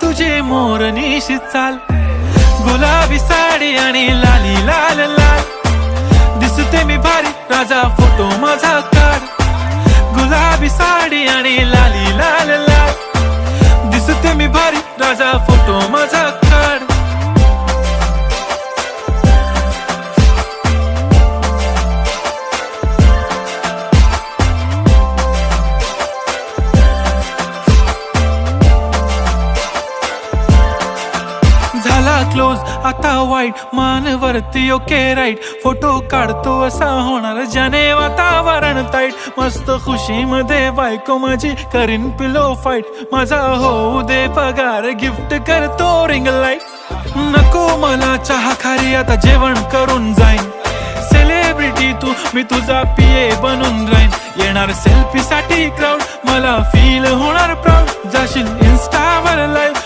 तुझे मोरनीशी चाल, गुलाबी साडी आणि लाली लाल लाल, दिसते मी भारी राजा फोटो माझा काढ, गुलाबी साडी आणि लाली लाल लाल, दिसते मी भारी राजा फोटो माझा काढ. झाला क्लोज आता वाईट, मानवरती ओके राईट, फोटो काढतो असा होणार ज्याने वातावरण ताईट, मस्त खुशी मध्ये बायको माझी करीन पिलो फाईट, माझा होऊ दे पगार गिफ्ट करतो रिंग लाईट, नको मला चहा खारी आता जेवण करून जाईन, सेलिब्रिटी तू मी तुझा पिये बनून राहीन, येणार सेल्फी साठी क्राऊड मला फील होणार प्राऊड, जाशील इन्स्टावर लाईव्ह